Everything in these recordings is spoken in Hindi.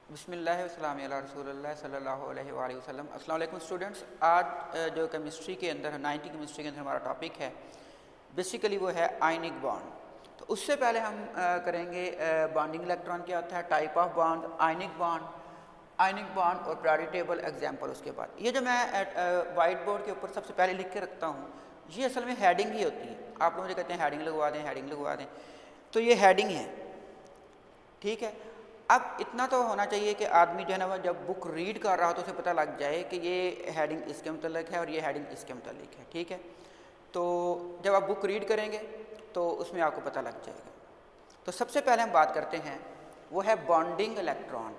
बिस्मिल्लाह वस्सलाम अला रसूलिल्लाह सल्लल्लाहु अलैहि वसल्लम। अस्सलाम वालेकुम स्टूडेंट्स। आज जो केमिस्ट्री के अंदर 90 केमिस्ट्री के अंदर हमारा टॉपिक है बेसिकली वो है आयनिक बॉन्ड। तो उससे पहले हम करेंगे बॉन्डिंग इलेक्ट्रॉन क्या होता है, type of bond, ionic bond और प्रायोरिटी टेबल एग्जाम्पल। उसके बाद ये जो मैं वाइट बोर्ड के ऊपर सबसे पहले लिख के रखता हूँ ये असल में हेडिंग ही होती है। आप लोग मुझे कहते हैं हेडिंग लगवा दें, हेडिंग लगवा दें, तो ये हेडिंग है, ठीक है। अब इतना तो होना चाहिए कि आदमी जो है ना वो जब बुक रीड कर रहा हो तो उसे पता लग जाए कि ये हेडिंग इसके मतलब है और ये हेडिंग इसके मतलब है, ठीक है। तो जब आप बुक रीड करेंगे तो उसमें आपको पता लग जाएगा। तो सबसे पहले हम बात करते हैं वो है बॉन्डिंग इलेक्ट्रॉन।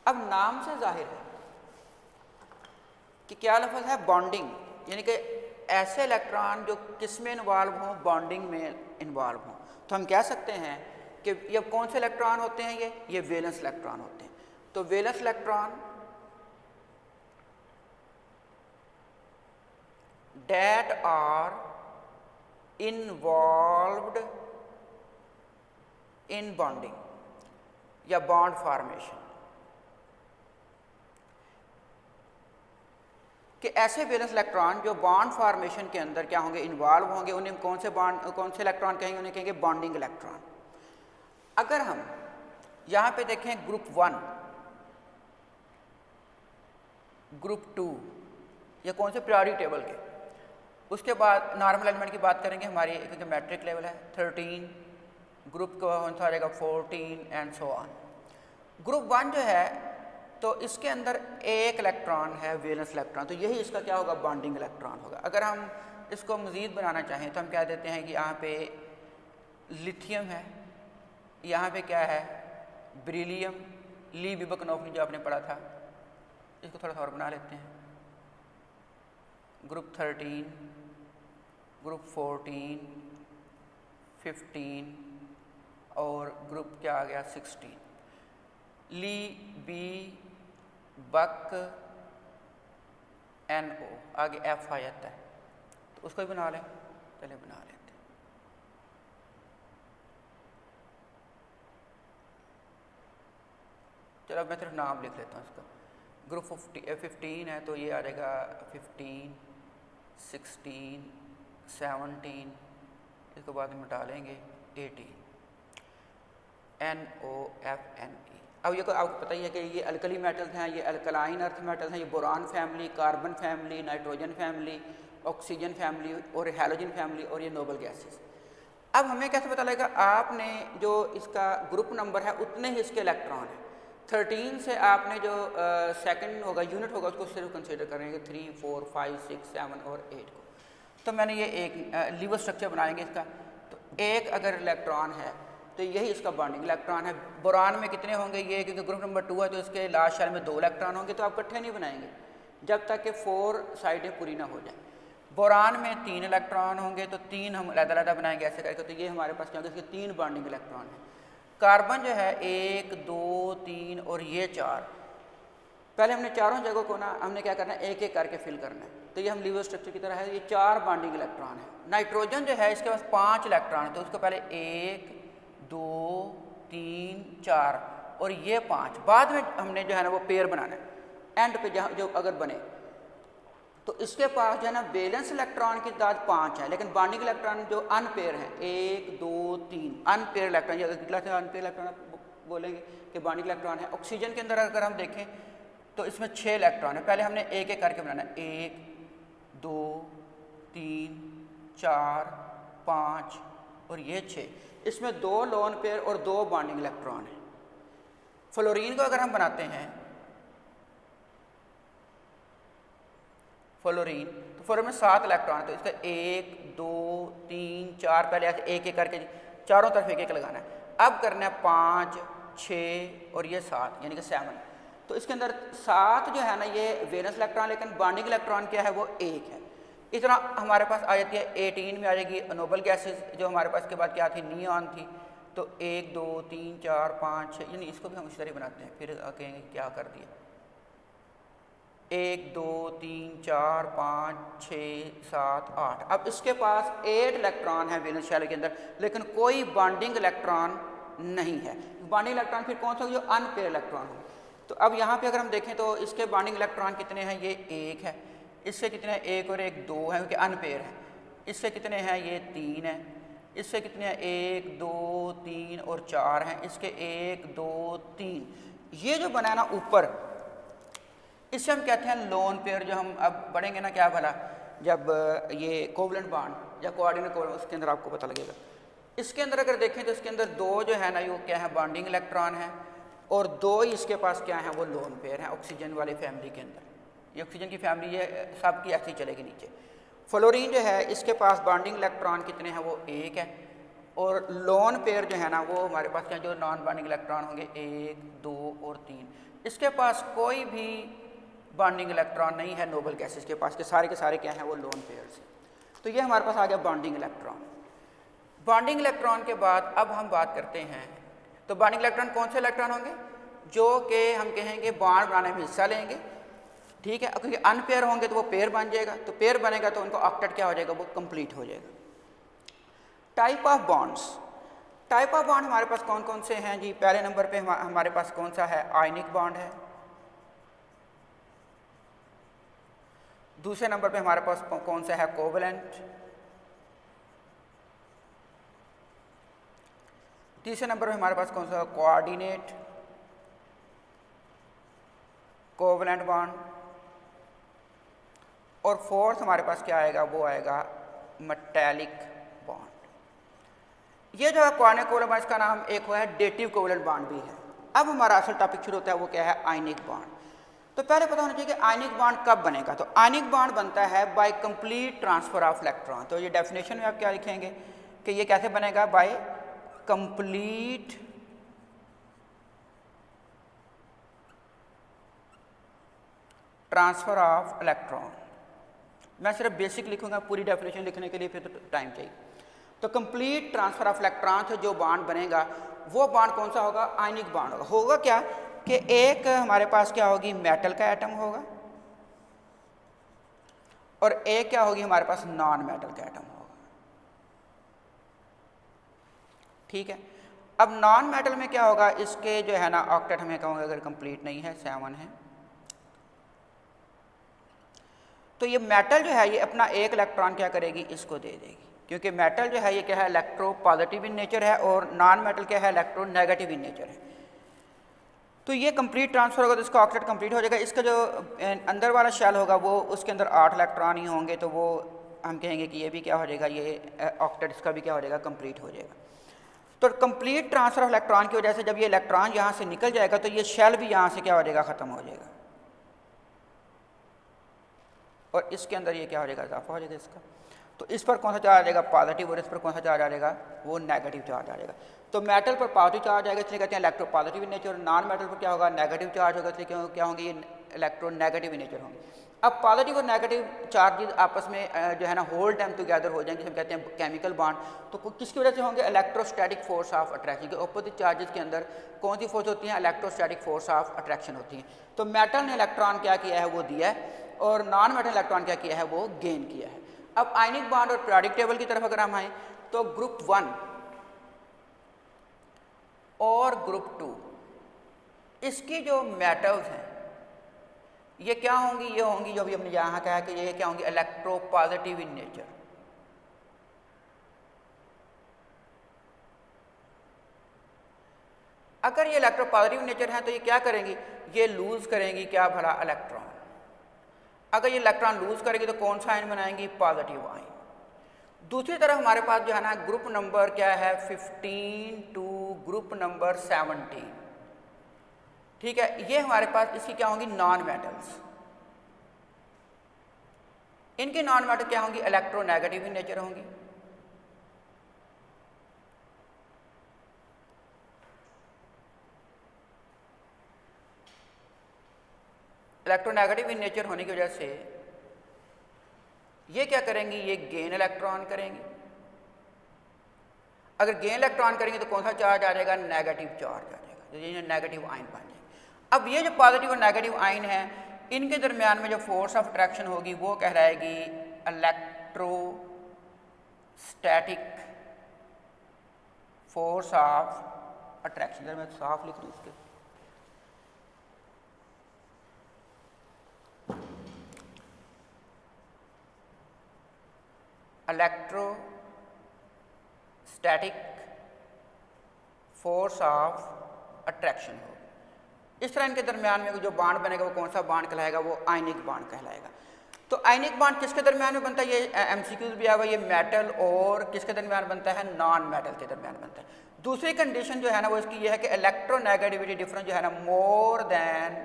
अब नाम से जाहिर है कि क्या लफ्ज़ है, बॉन्डिंग, यानी कि ऐसे इलेक्ट्रॉन जो किस में इन्वॉल्व हों, बॉन्डिंग में इन्वॉल्व हों। तो हम कह सकते हैं कि ये कौन से इलेक्ट्रॉन होते हैं, ये वैलेंस इलेक्ट्रॉन होते हैं। तो valence electron that are involved in bonding या बॉन्ड फॉर्मेशन, कि ऐसे वैलेंस इलेक्ट्रॉन जो बॉन्ड फॉर्मेशन के अंदर क्या होंगे, इन्वॉल्व होंगे, उन्हें कौन से इलेक्ट्रॉन कहेंगे, उन्हें कहेंगे बॉन्डिंग इलेक्ट्रॉन। अगर हम यहां पे देखें ग्रुप 1, ग्रुप 2, ये कौन से प्रायोरिटी टेबल के, उसके बाद नॉर्मल एलिमेंट की बात करेंगे, हमारी जो मैट्रिक लेवल है 13, ग्रुप कौन सा आ जाएगा 14 एंड सो ऑन। ग्रुप 1 जो है तो इसके अंदर एक इलेक्ट्रॉन है वैलेंस इलेक्ट्रॉन, तो यही इसका क्या होगा, बॉन्डिंग इलेक्ट्रॉन होगा। अगर हम इसको मज़ीद बनाना चाहें तो हम क्या देते हैं कि यहाँ पे लिथियम है, यहाँ पे क्या है बेरिलियम, ली बिबकनॉफ जो आपने पढ़ा था, इसको थोड़ा सा और बना लेते हैं। ग्रुप 13, ग्रुप 14, 15 और ग्रुप क्या आ गया 16, ली बी बक NO, आगे F आ जाता है, तो उसको भी बना लें, चले बना लेते हैं। चलो मैं सिर्फ नाम लिख लेता हूँ इसका। ग्रुप 15 है तो ये आ जाएगा 15, 16, 17, इसके बाद मिटा लेंगे 18, NOFNE। अब ये आपको पता ही है कि ये अल्कली मेटल्स हैं, ये अल्कलाइन अर्थ मेटल्स हैं, ये boron family, carbon family, nitrogen family, oxygen family और हैलोजन फैमिली और ये नोबल गैसेस। अब हमें कैसे पता लगेगा, आपने जो इसका ग्रुप नंबर है उतने ही इसके इलेक्ट्रॉन हैं। 13 से आपने जो सेकंड होगा, यूनिट होगा, उसको सिर्फ कंसीडर करेंगे 3, 4, 5, 6, 7 और 8 को। तो मैंने ये एक लीवर स्ट्रक्चर बनाएंगे इसका, तो एक अगर इलेक्ट्रॉन है तो यही इसका बॉन्डिंग इलेक्ट्रॉन है। बोरान में कितने होंगे, ये क्योंकि ग्रुप नंबर 2 है तो इसके लास्ट शेल में 2 इलेक्ट्रॉन होंगे, तो आप इकट्ठे नहीं बनाएंगे जब तक कि 4 साइडें पूरी ना हो जाए। बोरान में 3 इलेक्ट्रॉन होंगे तो 3 हम अलग-अलग बनाएंगे ऐसे करके, तो ये हमारे पास क्या होगा, इसके 3 बॉन्डिंग इलेक्ट्रॉन हैं। कार्बन जो है 1, 2, 3 और ये 4, पहले हमने चारों जगहों को ना हमने क्या करना है, एक एक करके फिल करना है। तो ये हम लीवर स्ट्रक्चर की तरह है, ये 4 बॉन्डिंग इलेक्ट्रॉन है। नाइट्रोजन जो है इसके पास 5 इलेक्ट्रॉन है, तो उसको पहले 1, 2, 3, 4 और ये 5, बाद में हमने जो है ना वो पेयर बनाना है एंड पे जहाँ जो अगर बने। तो इसके पास जो है ना वैलेंस इलेक्ट्रॉन की तादाद 5 है, लेकिन बॉन्डिंग इलेक्ट्रॉन जो अनपेयर हैं 1, 2, 3 अनपेयर इलेक्ट्रॉन, ये अनपेयर इलेक्ट्रॉन बोलेंगे कि बॉन्डिंग इलेक्ट्रॉन है। ऑक्सीजन के अंदर अगर हम देखें तो इसमें 6 इलेक्ट्रॉन है, पहले हमने एक एक करके बनाना है, 1, 2, 3, 4, 5 और ये 6। इसमें 2 लोन पेयर और 2 बॉन्डिंग इलेक्ट्रॉन है। फ्लोरीन को अगर हम बनाते हैं, फ्लोरीन तो फ्लोरीन में 7 इलेक्ट्रॉन है, तो इसका 1, 2, 3, 4 पहले ऐसे एक एक करके चारों तरफ एक एक लगाना है। अब करना है 5, 6 और ये 7 यानी कि 7। तो इसके अंदर 7 जो है ना ये वैलेंस इलेक्ट्रॉन, लेकिन बॉन्डिंग इलेक्ट्रॉन क्या है वो 1 है। इस तरह हमारे पास आ जाती है 18 में आ जाएगी नोबल गैसेस, जो हमारे पास के बाद क्या थी, नियॉन थी। तो 1, 2, 3, 4, 5, 6, यानी इसको भी हम इस तरह बनाते हैं, फिर कहेंगे क्या कर दिया, 1, 2, 3, 4, 5, 6, 7, 8। अब इसके पास 8 इलेक्ट्रॉन है वैलेंस शेल के अंदर, लेकिन कोई बॉन्डिंग इलेक्ट्रॉन नहीं है। बॉन्डिंग इलेक्ट्रॉन फिर कौन सा जो अनपेयर इलेक्ट्रॉन हो। तो अब यहाँ पे अगर हम देखें तो इसके बॉन्डिंग इलेक्ट्रॉन कितने हैं, ये 1 है, इससे कितने हैं 1 और 1 2 है क्योंकि अनपेयर है। इससे कितने हैं, ये 3 है, इससे कितने हैं 1 2 3 और 4 हैं, इसके 1 2 3। ये जो बना है ना ऊपर, इससे हम कहते हैं लोन पेयर। जो हम अब बढ़ेंगे ना क्या भला, जब ये कोवलेंट बॉन्ड या कोऑर्डिनेट कोवलेंट, उसके अंदर आपको पता लगेगा। इसके अंदर अगर देखें तो इसके अंदर 2 जो है ना वो क्या है, बॉन्डिंग इलेक्ट्रॉन है, और 2 ही इसके पास क्या है, वो लोन पेयर है ऑक्सीजन वाली फैमिली के अंदर। ये ऑक्सीजन की फैमिली है, सब की ऐसी चलेगी नीचे। फ्लोरीन जो है इसके पास बॉन्डिंग इलेक्ट्रॉन कितने हैं, वो 1 है, और लोन पेयर जो है ना वो हमारे पास क्या, जो नॉन बॉन्डिंग इलेक्ट्रॉन होंगे 1 2 और 3। इसके पास कोई भी बॉन्डिंग इलेक्ट्रॉन नहीं है नोबल गैसेस के पास, के सारे क्या हैं वो लोन पेयर्स हैं। तो ये हमारे पास आ गया बॉन्डिंग इलेक्ट्रॉन। बॉन्डिंग इलेक्ट्रॉन के बाद अब हम बात करते हैं, तो बॉन्डिंग इलेक्ट्रॉन कौन से इलेक्ट्रॉन होंगे, जो कि हम कहेंगे बॉन्ड बनाने में हिस्सा लेंगे, ठीक है, क्योंकि अनपेयर होंगे तो वो पेयर बन जाएगा, तो पेयर बनेगा तो उनको ऑक्टेट क्या हो जाएगा, वो कंप्लीट हो जाएगा। Type of bonds, type of bond हमारे पास कौन कौन से हैं जी। पहले नंबर पे हमारे पास कौन सा है, आयनिक बॉन्ड है। दूसरे नंबर पे हमारे पास कौन सा है, कोवलेंट। तीसरे नंबर पे हमारे पास कौन सा, कोऑर्डिनेट कोवलेंट बॉन्ड। और फोर्थ हमारे पास क्या आएगा, वो आएगा मेटालिक बॉन्ड। ये जो है कोऑर्डिनेट कोवलेंट बॉन्ड, इसका नाम एक हुआ है डेटिव कोवलेंट बॉन्ड भी है। अब हमारा असल टॉपिक शुरू होता है, वो क्या है, आयनिक बॉन्ड। तो पहले पता होना चाहिए कि आयनिक बॉन्ड कब बनेगा। तो आयनिक बॉन्ड बनता है by complete transfer of electron. तो ये डेफिनेशन में आप क्या लिखेंगे कि ये कैसे बनेगा, by complete transfer of electron. मैं सिर्फ बेसिक लिखूंगा, पूरी डेफिनेशन लिखने के लिए फिर तो टाइम चाहिए। तो कंप्लीट ट्रांसफर ऑफ इलेक्ट्रॉन से जो बॉन्ड बनेगा वो बॉन्ड कौन सा होगा, आयनिक बॉन्ड होगा। होगा क्या कि एक हमारे पास क्या होगी, मेटल का एटम होगा, और एक क्या होगी हमारे पास, नॉन मेटल का एटम होगा, ठीक है। अब नॉन मेटल में क्या होगा, इसके जो है ना ऑक्टेट हमें कहूँगा अगर कंप्लीट नहीं है, 7 है। तो ये मेटल जो है ये अपना एक इलेक्ट्रॉन क्या करेगी, इसको दे देगी, क्योंकि मेटल जो है ये क्या है, इलेक्ट्रो पॉजिटिव इन नेचर है, और नॉन मेटल क्या है, इलेक्ट्रो नेगेटिव इन नेचर है। तो ये कंप्लीट ट्रांसफर होगा तो इसका ऑक्टेट कंप्लीट हो जाएगा। इसका जो अंदर वाला शेल होगा वो उसके अंदर 8 इलेक्ट्रॉन ही होंगे, तो वो हम कहेंगे कि ये भी क्या हो जाएगा, ये ऑक्टेट इसका भी क्या हो जाएगा, कंप्लीट हो जाएगा। तो कंप्लीट ट्रांसफर ऑफ इलेक्ट्रॉन की वजह से जब ये इलेक्ट्रॉन यहाँ से निकल जाएगा तो ये शेल भी यहाँ से क्या हो जाएगा, ख़त्म हो जाएगा, और इसके अंदर ये क्या हो जाएगा, इजाफा हो जाएगा इसका। तो इस पर कौन सा चार्ज आ जाएगा, पॉजिटिव, और इस पर कौन सा चार्ज आ जाएगा, वो नेगेटिव चार्ज आ जाएगा। तो मेटल पर पॉजिटिव चार्ज आएगा, इसलिए कहते हैं electro positive in nature. Non metal पर क्या होगा, नेगेटिव चार्ज होगा, इसलिए क्या होंगे, ये इलेक्ट्रो नेगेटिव इन नेचर होंगे। अब पॉजिटिव और नेगेटिव चार्जेस आपस में जो है ना होल्ड टाइम टुगेदर हो जाएंगे, हम कहते हैं केमिकल बॉन्ड। तो किसकी वजह से होंगे, इलेक्ट्रोस्टैटिक फोर्स ऑफ अट्रैक्शन के। ऑपोजिट चार्जेस के अंदर कौन सी फोर्स होती है, इलेक्ट्रोस्टैटिक फोर्स ऑफ अट्रैक्शन होती है। तो मेटल ने इलेक्ट्रॉन क्या किया है, वो दिया है, और नॉन मेटल इलेक्ट्रॉन क्या किया है, वो गेन किया है। अब आयनिक बॉन्ड और पीरियोडिक टेबल की तरफ अगर हम आए तो ग्रुप 1 और ग्रुप 2 इसकी जो मेटल्स हैं ये क्या होंगी, ये होंगी जो भी हमने यहाँ कहा कि ये क्या होंगी, इलेक्ट्रो पॉजिटिव इन नेचर। अगर ये इलेक्ट्रो पॉजिटिव नेचर है तो ये क्या करेंगी, ये लूज करेंगी क्या भला, इलेक्ट्रॉन। अगर ये इलेक्ट्रॉन लूज करेगी तो कौन सा आयन बनाएंगी, पॉजिटिव आयन। दूसरी तरफ हमारे पास जो है ना ग्रुप नंबर क्या है, 15 टू ग्रुप नंबर 17, ठीक है। ये हमारे पास इसकी क्या होंगी, नॉन मेटल्स। इनकी नॉन मेटल क्या होंगी, इलेक्ट्रोनेगेटिव इन नेचर होंगी। इलेक्ट्रोनेगेटिव इन नेचर होने की वजह से ये क्या करेंगी, ये गेन इलेक्ट्रॉन करेंगी। अगर गेन इलेक्ट्रॉन करेंगे तो कौन सा चार्ज आ जाएगा, नेगेटिव चार्ज आ जाएगा, तो ये नेगेटिव आयन बन जाएगा। अब ये जो पॉजिटिव और नेगेटिव आयन है इनके दरमियान में जो फोर्स ऑफ अट्रैक्शन होगी वो कह रहेगी इलेक्ट्रोस्टैटिक फोर्स ऑफ अट्रैक्शन। जरा मैं साफ लिख दूँ इसके, इलेक्ट्रोस्टैटिक फोर्स ऑफ अट्रैक्शन हो। इस तरह इनके दरमियान में जो बांड बनेगा वो कौन सा बांड कहलाएगा? वो आयनिक बांड कहलाएगा। तो आयनिक बांड किसके दरमियान में बनता है? ये एमसीक्यूज भी आया, ये मेटल और किसके दरमियान बनता है? नॉन मेटल के दरमियान बनता है। दूसरी कंडीशन जो है ना वो इसकी ये है कि इलेक्ट्रोनेगेटिविटी डिफरेंस जो है ना मोर देन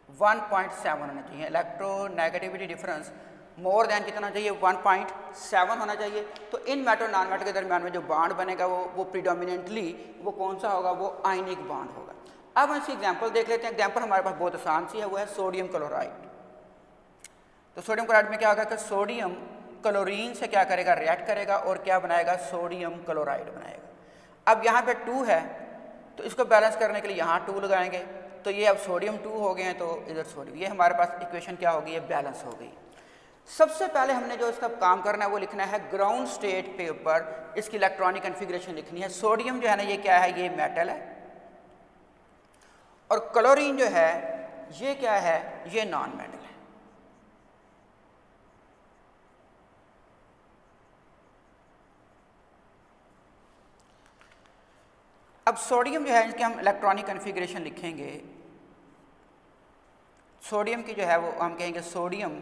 1.7 होना चाहिए। इलेक्ट्रोनेगेटिविटी डिफरेंस मोर देन कितना चाहिए? 1.7 होना चाहिए। तो इन मेटल नॉन मेटल के दरमियान में जो बांड बनेगा वो प्रीडोमिनेंटली वो कौन सा होगा? वो आयनिक बांड होगा। अब हम इसकी एग्जांपल देख लेते हैं। एग्जांपल हमारे पास बहुत आसान सी है, वो है सोडियम क्लोराइड। तो सोडियम क्लोराइड में क्या होगा कि सोडियम क्लोरीन से क्या करेगा? रिएक्ट करेगा और क्या बनाएगा? सोडियम क्लोराइड बनाएगा। अब यहाँ पे 2 है तो इसको बैलेंस करने के लिए यहाँ 2 लगाएंगे, तो ये अब सोडियम 2 हो गए हैं, तो इधर सोडियम, ये हमारे पास इक्वेशन क्या होगी? ये बैलेंस हो गई। सबसे पहले हमने जो इसका काम करना है वो लिखना है ग्राउंड स्टेट पे ऊपर इसकी इलेक्ट्रॉनिक कन्फिग्रेशन लिखनी है। सोडियम जो है ना ये क्या है? ये मेटल है, और क्लोरीन जो है ये क्या है? ये नॉन मेटल है। अब सोडियम जो है इसके हम इलेक्ट्रॉनिक कन्फिग्रेशन लिखेंगे। सोडियम की जो है वो हम कहेंगे सोडियम,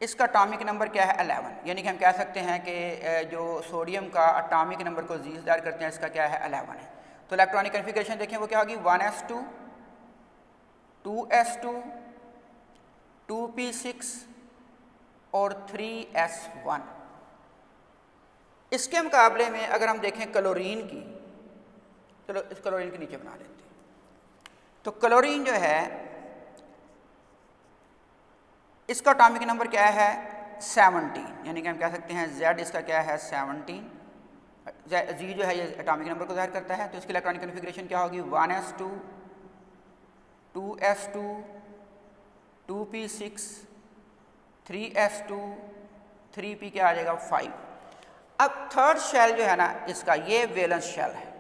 इसका एटॉमिक नंबर क्या है? 11। यानी कि हम कह सकते हैं कि जो सोडियम का एटॉमिक नंबर को ज़ीज़दार करते हैं इसका क्या है? 11 है। तो इलेक्ट्रॉनिक कन्फिग्रेशन देखें वो क्या होगी? 1s2 2s2 2p6 और 3s1। इसके मुकाबले में अगर हम देखें क्लोरीन की, चलो इस क्लोरीन के नीचे बना लेते हैं। तो क्लोरीन जो है इसका एटॉमिक नंबर क्या है? 17। यानी कि हम कह सकते हैं Z इसका क्या है? 17। जी जो है ये एटॉमिक नंबर को ज़ाहिर करता है। तो इसकी इलेक्ट्रॉनिक कन्फिग्रेशन क्या होगी? 1s2 2s2 2p6 3s2 3p क्या आ जाएगा? 5। अब थर्ड शेल जो है ना इसका, ये वैलेंस शेल है।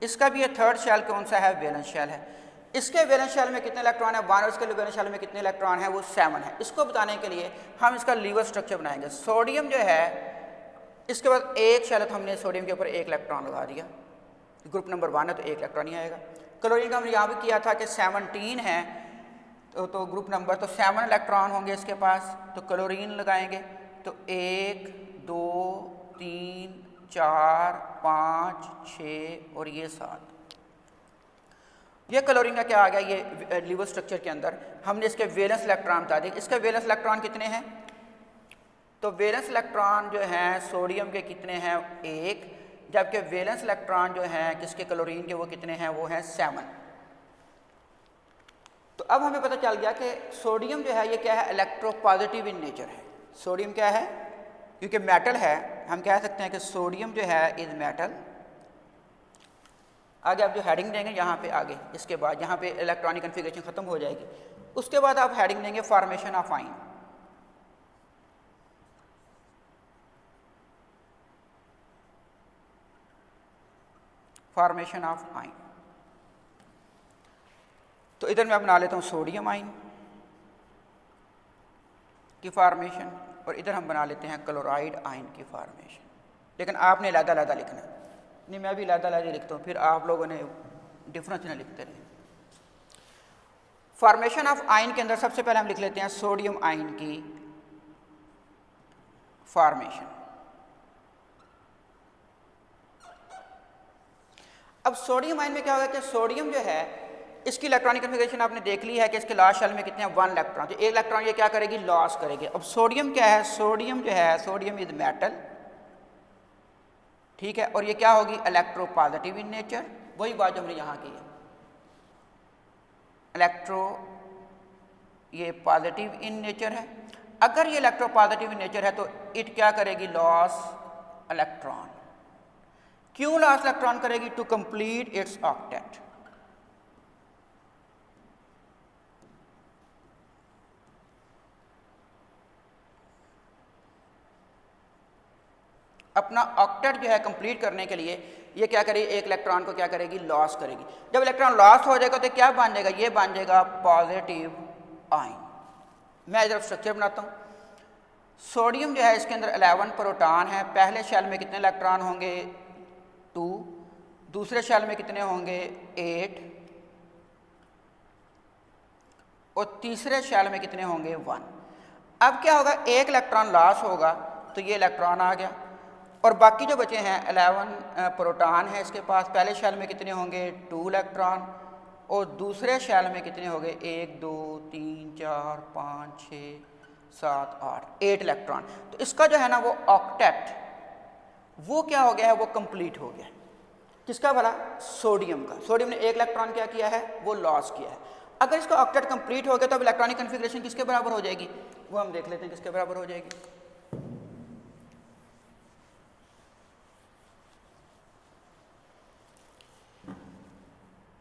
इसका भी ये थर्ड शेल कौन सा है? वैलेंस शेल है। इसके वैलेंस शेल में कितने इलेक्ट्रॉन है? 1। और इसके वैलेंस शेल में कितने इलेक्ट्रॉन है? वो 7 है। इसको बताने के लिए हम इसका लीवर स्ट्रक्चर बनाएंगे। सोडियम जो है इसके बाद एक शेल, तो हमने सोडियम के ऊपर 1 इलेक्ट्रॉन लगा दिया, ग्रुप नंबर 1 है तो 1 इलेक्ट्रॉन ही आएगा। क्लोरीन का हमने यहाँ भी किया था कि 17 है तो ग्रुप नंबर, तो 7 इलेक्ट्रॉन होंगे इसके पास, तो क्लोरीन लगाएंगे तो 1 2 3 4 5 6 और ये 7। ये क्लोरीन का क्या आ गया? ये लीवर स्ट्रक्चर के अंदर हमने इसके वैलेंस इलेक्ट्रॉन बता दिए। इसके वैलेंस इलेक्ट्रॉन कितने हैं? तो वैलेंस इलेक्ट्रॉन जो हैं सोडियम के कितने हैं? 1। जबकि वैलेंस इलेक्ट्रॉन जो हैं किसके? क्लोरीन के, वो कितने हैं? वो हैं 7। तो अब हमें पता चल गया कि सोडियम जो है ये क्या है? इलेक्ट्रोपॉजिटिव इन नेचर है। सोडियम क्या है? क्योंकि मेटल है, हम कह सकते हैं कि सोडियम जो है इज मेटल। आगे आप जो हेडिंग देंगे यहाँ पे आगे, इसके बाद यहाँ पे इलेक्ट्रॉनिक कन्फिग्रेशन खत्म हो जाएगी। उसके बाद आप हेडिंग देंगे formation of ion. Formation of ion, तो इधर मैं बना लेता हूँ सोडियम आयन की फॉर्मेशन, और इधर हम बना लेते हैं क्लोराइड आयन की फॉर्मेशन। लेकिन आपने अलग-अलग लिखना है, नहीं मैं भी अलग-अलग लिखता हूँ, फिर आप लोगों ने डिफरेंस ना लिखते रहे। फॉर्मेशन ऑफ आयन के अंदर सबसे पहले हम लिख लेते हैं सोडियम आयन की फॉर्मेशन। अब सोडियम आयन में क्या होगा कि सोडियम जो है इसकी इलेक्ट्रॉनिक कन्फिग्रेशन आपने देख ली है कि इसके लास्ट शेल में कितने हैं? 1 इलेक्ट्रॉन। तो 1 इलेक्ट्रॉन ये क्या करेगी? लॉस करेगी। अब सोडियम क्या है? सोडियम जो है सोडियम इज मेटल, ठीक है, और ये क्या होगी? Electropositive in nature. वही बात जो हमने यहाँ की है, ये पॉजिटिव इन नेचर है। अगर ये इलेक्ट्रोपॉजिटिव इन नेचर है तो इट क्या करेगी? Loss electron. क्यों लॉस इलेक्ट्रॉन करेगी? To complete its octet. अपना ऑक्टेट जो है कंप्लीट करने के लिए ये क्या करेगी, एक इलेक्ट्रॉन को क्या करेगी, लॉस करेगी। जब इलेक्ट्रॉन लॉस हो जाएगा तो क्या बन जाएगा, ये बन जाएगा पॉजिटिव आयन। मैं इधर स्ट्रक्चर बनाता हूँ। सोडियम जो है इसके अंदर 11 प्रोटॉन है। पहले शेल में कितने इलेक्ट्रॉन होंगे, 2। दूसरे शेल में कितने होंगे, 8। और तीसरे शेल में कितने होंगे, 1। अब क्या होगा, एक इलेक्ट्रॉन लॉस होगा तो ये इलेक्ट्रॉन आ गया, और बाकी जो बचे हैं 11 प्रोटॉन है इसके पास। पहले शेल में कितने होंगे, 2 इलेक्ट्रॉन, और दूसरे शेल में कितने होंगे, 1 2 3 4 5 6 7 8 8 इलेक्ट्रॉन। तो इसका जो है ना वो ऑक्टेट वो क्या हो गया है, वो कंप्लीट हो गया। किसका भला, सोडियम का। सोडियम ने एक इलेक्ट्रॉन क्या किया है, वो लॉस किया है। अगर इसका ऑक्टेट कंप्लीट हो गया तो अब इलेक्ट्रॉनिक कन्फिग्रेशन किसके बराबर हो जाएगी, वो हम देख लेते हैं किसके बराबर हो जाएगी।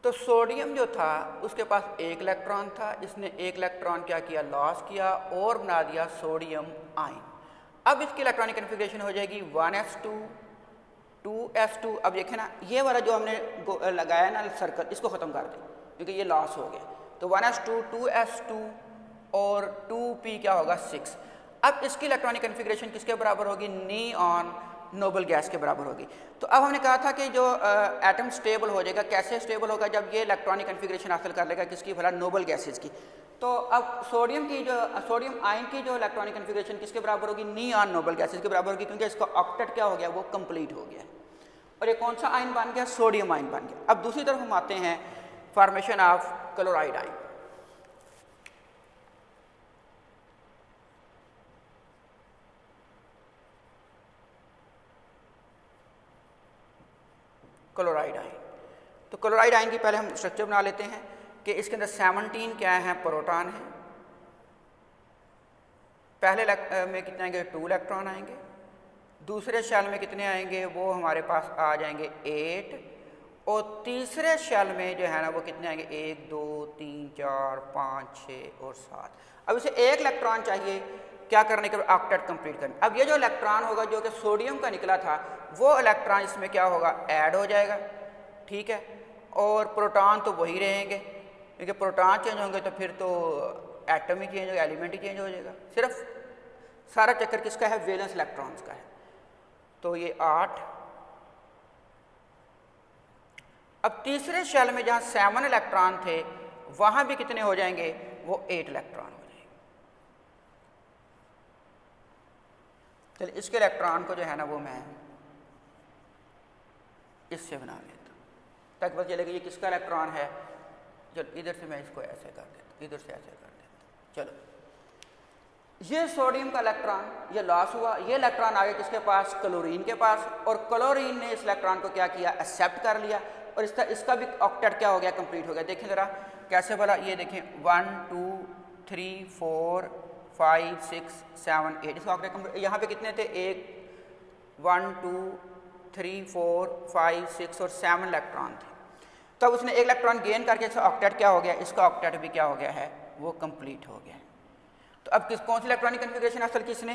तो सोडियम जो था उसके पास एक इलेक्ट्रॉन था, इसने एक इलेक्ट्रॉन क्या किया, लॉस किया और बना दिया सोडियम आयन। अब इसकी इलेक्ट्रॉनिक कन्फिग्रेशन हो जाएगी 1s2 2s2। अब देखें ना, ये वाला जो हमने लगाया ना सर्कल, इसको ख़त्म कर दें क्योंकि ये लॉस हो गया। तो 1s2 2s2 और 2p क्या होगा, 6। अब इसकी इलेक्ट्रॉनिक कन्फिग्रेशन किसके बराबर होगी, नियॉन नोबल गैस के बराबर होगी। तो अब हमने कहा था कि जो एटम स्टेबल हो जाएगा, कैसे स्टेबल होगा, जब ये इलेक्ट्रॉनिक कन्फिग्रेशन हासिल कर लेगा किसकी, भला, नोबल गैसेज की। तो अब सोडियम आयन की जो इलेक्ट्रॉनिक कन्फिग्रेशन किसके बराबर होगी, नियॉन नोबल गैसेज के बराबर होगी, क्योंकि इसका ऑक्टेट क्या हो गया, वो कंप्लीट हो गया। और ये कौन सा आयन बन गया, सोडियम आयन बन गया। अब दूसरी तरफ हम आते हैं formation of chloride ion. Chloride ion, तो क्लोराइड आयन की पहले हम स्ट्रक्चर बना लेते हैं कि इसके अंदर 17 क्या है, प्रोटॉन है। पहले में कितने आएंगे, 2 इलेक्ट्रॉन आएंगे। दूसरे शेल में कितने आएंगे, वो हमारे पास आ जाएंगे 8। और तीसरे शेल में जो है ना वो कितने आएंगे, 1 2 3 4 5 6 और 7। अब इसे एक इलेक्ट्रॉन चाहिए क्या करने के बाद, ऑक्टेट कंप्लीट करने। अब ये जो इलेक्ट्रॉन होगा जो कि सोडियम का निकला था, वो इलेक्ट्रॉन इसमें क्या होगा, ऐड हो जाएगा, ठीक है। और प्रोटॉन तो वही रहेंगे, क्योंकि प्रोटॉन चेंज होंगे तो फिर तो एटम ही चेंज होगा, एलिमेंट ही चेंज हो जाएगा। सिर्फ सारा चक्कर किसका है, वैलेंस इलेक्ट्रॉन्स का है। तो ये 8। अब तीसरे शेल में जहाँ 7 इलेक्ट्रॉन थे वहाँ भी कितने हो जाएंगे, वो 8 इलेक्ट्रॉन हो जाएंगे। चलिए इसके इलेक्ट्रॉन को जो है ना वो मैं इससे बना लेता हूँ ताकि पता चलेगा ये किसका इलेक्ट्रॉन है। चलो इधर से मैं इसको ऐसे कर देता हूँ, इधर से ऐसे कर देता हूँ। चलो ये सोडियम का इलेक्ट्रॉन ये लॉस हुआ, ये इलेक्ट्रॉन आ गया किसके पास, क्लोरीन के पास। और क्लोरीन ने इस इलेक्ट्रॉन को क्या किया, एक्सेप्ट कर लिया, और इसका भी ऑक्टेट क्या हो गया, कंप्लीट हो गया। देखें ज़रा कैसे भला, ये देखें 1 2 3 4 5 6 7 8 इसका ऑक्टेट कंप्लीट। यहाँ पे कितने थे, 1 2 3 4 5 6 और 7 इलेक्ट्रॉन थे। तब उसने एक इलेक्ट्रॉन गेन करके इसका ऑक्टेट क्या हो गया, इसका ऑक्टेट भी क्या हो गया है, वो कंप्लीट हो गया। तो अब कौन सी इलेक्ट्रॉनिक कन्फिग्रेशन हासिल की इसने,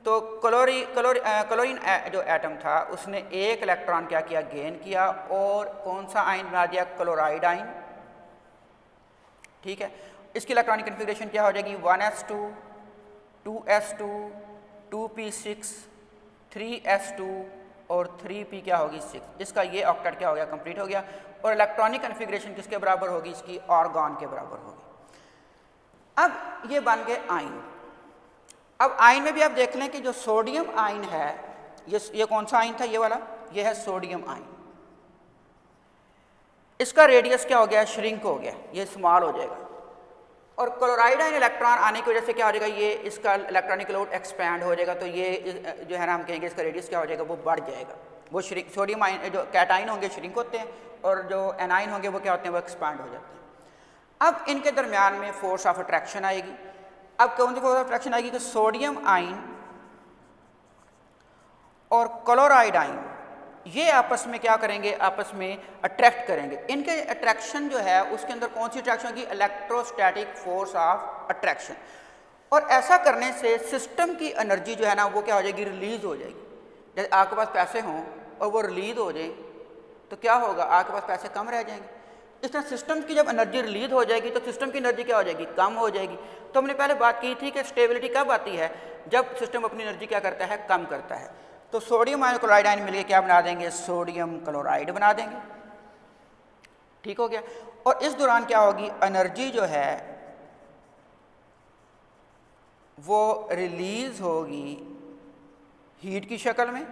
तो क्लोरीन जो एटम था उसने एक इलेक्ट्रॉन क्या किया, गेन किया, और कौन सा आयन बना दिया, क्लोराइड आयन, ठीक है। इसकी इलेक्ट्रॉनिक कन्फिग्रेशन क्या हो जाएगी, 1s2 2s2 2p6 3s2 और 3p क्या होगी, 6। इसका ये ऑक्टेट क्या हो गया, कंप्लीट हो गया। और इलेक्ट्रॉनिक कन्फिग्रेशन किसके बराबर होगी, इसकी ऑर्गन के बराबर होगी। अब ये बन गए आयन। अब आयन में भी आप देख लें कि जो सोडियम आयन है, ये कौन सा आयन था, ये वाला, ये है सोडियम आयन। इसका रेडियस क्या हो गया, श्रिंक हो गया, ये स्मॉल हो जाएगा। और क्लोराइड आयन इलेक्ट्रॉन आने की वजह से क्या हो जाएगा, ये इसका इलेक्ट्रॉनिक लोड एक्सपैंड हो जाएगा। तो ये जो है ना हम कहेंगे इसका रेडियस क्या हो जाएगा, वो बढ़ जाएगा। वो श्रिंक, सोडियम आयन जो कैटाइन होंगे श्रिंक होते हैं, और जो एनाइन होंगे वो क्या होते हैं, वो एक्सपैंड हो जाते हैं। अब इनके दरमियान में फोर्स ऑफ अट्रैक्शन आएगी। अब कौन सी फोर्स ऑफ अट्रैक्शन आएगी, कि सोडियम आयन और क्लोराइड आयन ये आपस में क्या करेंगे, आपस में अट्रैक्ट करेंगे। इनके अट्रैक्शन जो है उसके अंदर कौन सी अट्रैक्शन होगी, इलेक्ट्रोस्टैटिक फोर्स ऑफ अट्रैक्शन। और ऐसा करने से सिस्टम की एनर्जी जो है ना वो क्या हो जाएगी, रिलीज हो जाएगी। जैसे आपके पास पैसे हों और वो रिलीज़ हो जाए तो क्या होगा, आपके पास पैसे कम रह जाएंगे। इस तरह सिस्टम की जब एनर्जी रिलीज हो जाएगी तो सिस्टम की एनर्जी क्या हो जाएगी, कम हो जाएगी। तो हमने पहले बात की थी कि स्टेबिलिटी कब आती है, जब सिस्टम अपनी एनर्जी क्या करता है, कम करता है। तो सोडियम आयन क्लोराइड आयन मिलकर क्या बना देंगे, सोडियम क्लोराइड बना देंगे। ठीक हो गया। और इस दौरान क्या होगी, एनर्जी जो है वो रिलीज होगी हीट की शक्ल में,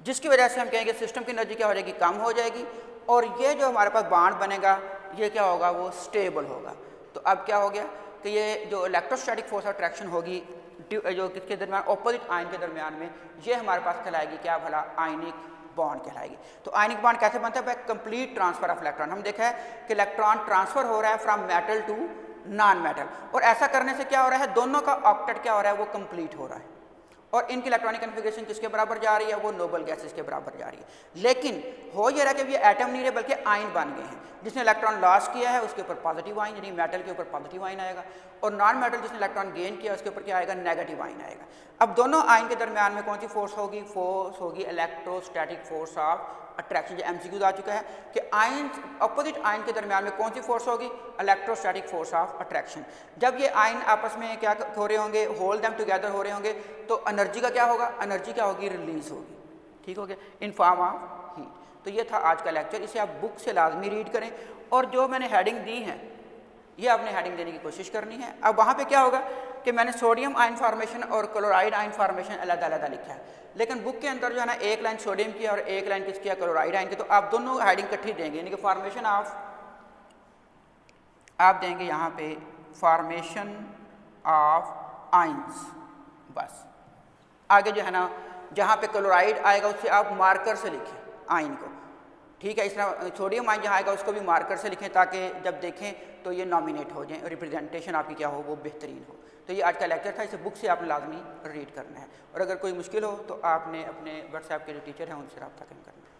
जिसकी वजह से हम कहेंगे सिस्टम की एनर्जी क्या हो जाएगी, कम हो जाएगी। और ये जो हमारे पास बॉन्ड बनेगा ये क्या होगा, वो स्टेबल होगा। तो अब क्या हो गया कि ये जो इलेक्ट्रोस्टैटिक फोर्स ऑफ अट्रैक्शन होगी जो किसके दरमियान, ऑपोजिट आयन के दरमियान में, ये हमारे पास कहलाएगी क्या भला, आयनिक बॉन्ड कहलाएगी। तो आयनिक बॉन्ड कैसे बनता है, by complete transfer of electron. हम देखा है कि इलेक्ट्रॉन ट्रांसफर हो रहा है from metal to non metal, और ऐसा करने से क्या हो रहा है, दोनों का ऑक्टेट क्या हो रहा है, वो कंप्लीट हो रहा है। और इनकी इलेक्ट्रॉनिक कन्फिगरेशन किसके बराबर जा रही है, वो नोबल गैसेस के बराबर जा रही है। लेकिन हो ये रहा है कि ये एटम नहीं रहे बल्कि आयन बन गए हैं। जिसने इलेक्ट्रॉन लॉस किया है उसके ऊपर पॉजिटिव आयन, यानी मेटल के ऊपर पॉजिटिव आयन आएगा, और नॉन मेटल जिसने इलेक्ट्रॉन गेन किया उसके ऊपर क्या आएगा, नेगेटिव आयन आएगा। अब दोनों आयन के दरमियान में कौन सी फोर्स होगी, फोर्स होगी इलेक्ट्रोस्टैटिक फोर्स ऑफ अट्रैक्शन। जो एमसीक्यू आ चुका है कि आयन, अपोजिट आयन के दरमियान में कौन सी फोर्स होगी, इलेक्ट्रोस्टैटिक फोर्स ऑफ अट्रैक्शन। जब ये आयन आपस में क्या हो रहे होंगे, होल्ड देम टुगेदर हो रहे होंगे, तो एनर्जी का क्या होगा, एनर्जी क्या होगी, रिलीज होगी। ठीक हो गया, इन फॉर्म ऑफ हीट। तो ये था आज का लेक्चर, इसे आप बुक से लाजमी रीड करें, और जो मैंने हेडिंग दी है ये आपने हेडिंग देने की कोशिश करनी है। अब वहाँ पे क्या होगा कि मैंने सोडियम आयन फॉर्मेशन और क्लोराइड आयन फॉर्मेशन अलग-अलग लिखा है, लेकिन बुक के अंदर जो है ना एक लाइन सोडियम की और एक लाइन किसकी है, क्लोराइड आयन की। तो आप दोनों हेडिंग इकट्ठी देंगे, यानी कि फॉर्मेशन ऑफ आप देंगे यहाँ पे फॉर्मेशन ऑफ आयंस, बस। आगे जो है ना जहाँ पे क्लोराइड आएगा उससे आप मार्कर से लिखें आयन को, ठीक है। इस तरह सोडियम आयन जहाँ आएगा उसको भी मार्कर से लिखें ताकि जब देखें तो ये नॉमिनेट हो जाए, रिप्रेजेंटेशन आपकी क्या हो, वो बेहतरीन हो। तो ये आज का लेक्चर था, इसे बुक से आपने लाजमी रीड करना है, और अगर कोई मुश्किल हो तो आपने अपने व्हाट्सएप के जो टीचर हैं उनसे रब्ता कायम करना है।